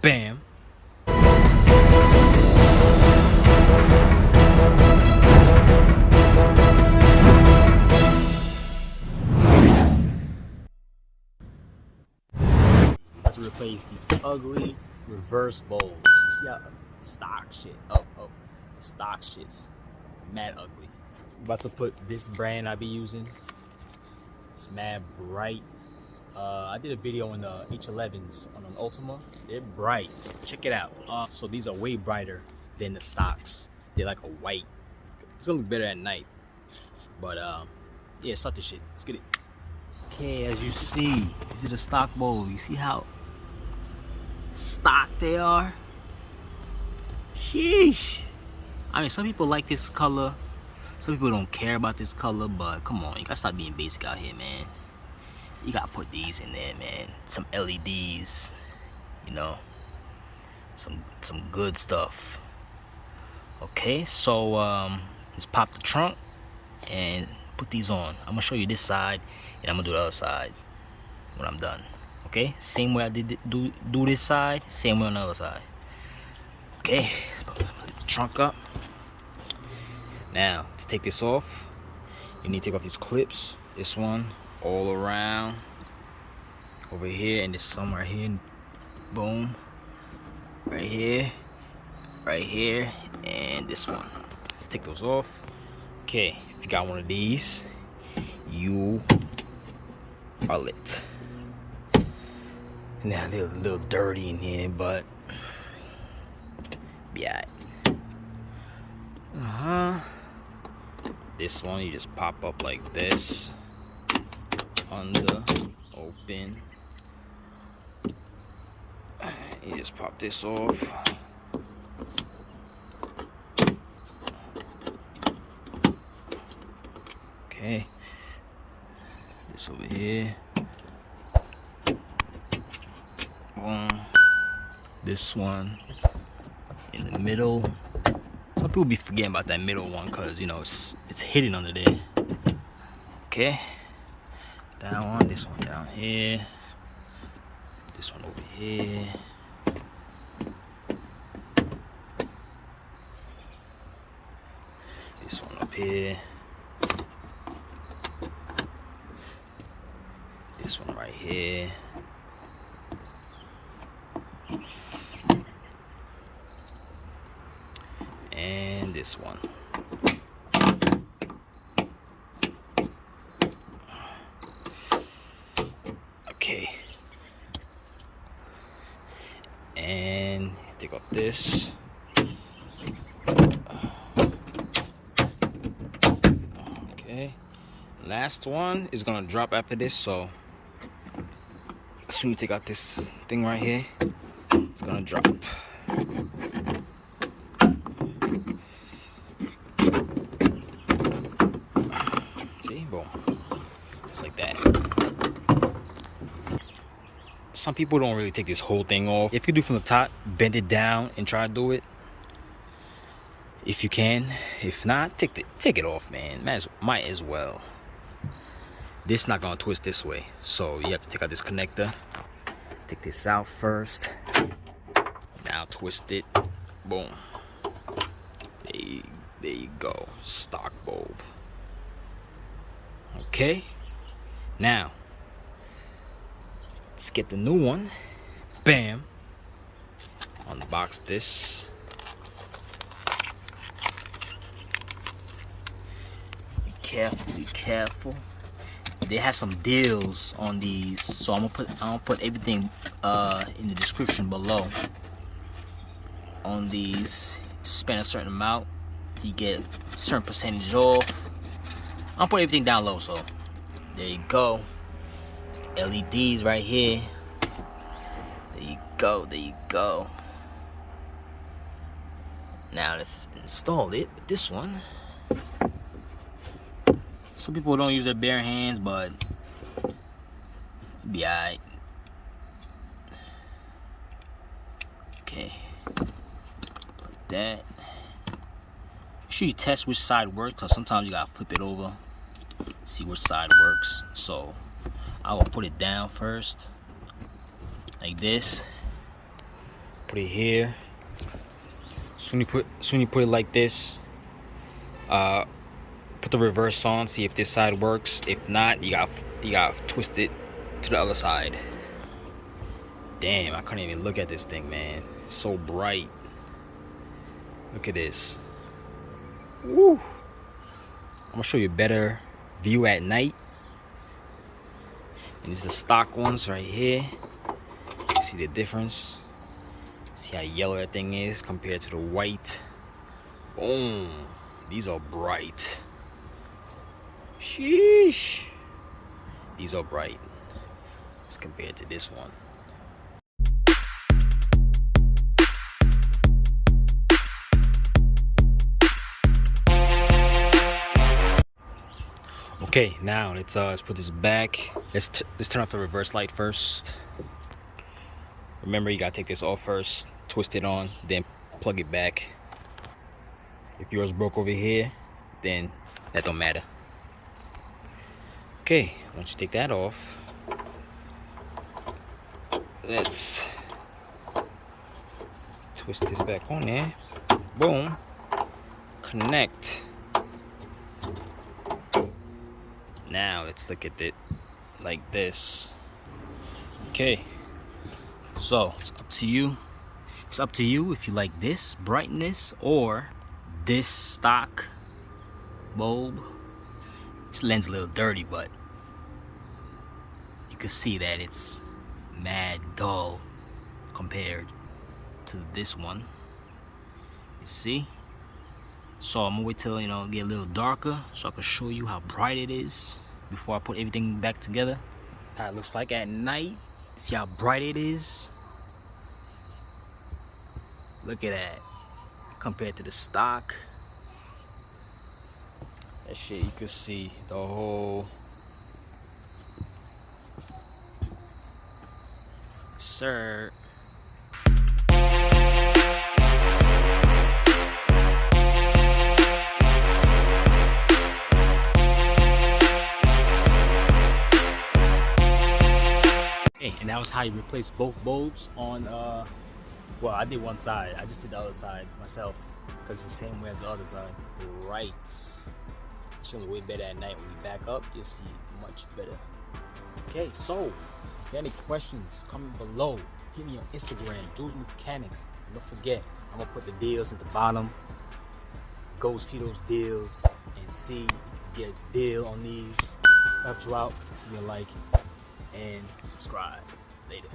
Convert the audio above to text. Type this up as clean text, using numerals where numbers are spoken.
Bam. To replace these ugly reverse bowls. You see how stock shit up. The stock shit's mad ugly. I'm about to put this brand I be using. It's mad bright. I did a video on the H11s on an Ultima. They're bright. Check it out. So these are way brighter than the stocks. They're like a white. It's gonna look better at night. But yeah, suck this shit. Let's get it. Okay, as you see, these are the stock bowls. You see how stock they are? Sheesh. I mean, some people like this color. Some people don't care about this color, but come on, you gotta stop being basic out here, man. You gotta put these in there, man. Some LEDs, you know, some good stuff. Okay, so let's pop the trunk and put these on. I'm gonna show you this side, and I'm gonna do the other side when I'm done. Okay, same way I did do this side, same way on the other side. Okay, put the trunk up. Now, to take this off, you need to take off these clips. This one, all around, over here, and this somewhere here. Boom. Right here, and this one. Let's take those off. Okay, if you got one of these, you are lit. Now, they're a little dirty in here, but yeah. This one, you just pop up like this, under, open. You just pop this off. Okay, this over here. Boom. This one in the middle. Some people be forgetting about that middle one because, you know, it's hidden under there. Okay, that one, this one down here, this one over here, this one up here, this one right here, and this one. Okay, and take off this. Okay, last one is gonna drop after this, so as soon as you take out this thing right here, it's gonna drop. See, boom, just like that. Some people don't really take this whole thing off. If you do from the top, bend it down and try to do it. If you can. If not, take it off, man. Might as well. This is not gonna twist this way, so you have to take out this connector. Take this out first. Now twist it. Boom. There you go. Stock bulb. Okay. Now, let's get the new one. Bam. Unbox this. Be careful, be careful. They have some deals on these, so I'm gonna put everything in the description below. On these, spend a certain amount, you get a certain percentage off. I'll put everything down low, so there you go. It's the LEDs right here. There you go, there you go. Now let's install it with this one. Some people don't use their bare hands, but be alright. Okay, like that. Make sure you test which side works, because sometimes you gotta flip it over, see which side works. So I will put it down first, like this. put it here. Soon you put it like this. Put the reverse on, see if this side works. If not, you got to twist it to the other side. Damn, I couldn't even look at this thing, man. It's so bright. Look at this. Woo! I'm gonna show you a better view at night. And these are the stock ones right here. You see the difference? See how yellow that thing is compared to the white. Boom! These are bright. Sheesh! These are bright as compared to this one. Okay, now let's put this back. Let's turn off the reverse light first. Remember, you gotta take this off first, twist it on, then plug it back. If yours broke over here, then that don't matter. Okay, once you take that off, let's twist this back on there. Boom. Connect. Now let's look at it like this. Okay, so it's up to you. It's up to you if you like this brightness or this stock bulb. This lens a little dirty, but you can see that it's mad dull compared to this one. You see? So I'm gonna wait till, get a little darker so I can show you how bright it is before I put everything back together. How it looks like at night. See how bright it is? Look at that. Compared to the stock. That shit, you can see the whole... Sir. And that was how you replace both bulbs on, well, I did one side. I just did the other side myself because it's the same way as the other side. Right. It's showing way better at night. When you back up, you'll see much better. Okay, so if you have any questions, comment below. Hit me on Instagram, Jules Mechanics. And don't forget, I'm going to put the deals at the bottom. Go see those deals and see if you can get a deal on these. Help you out, give me a like and subscribe. Later.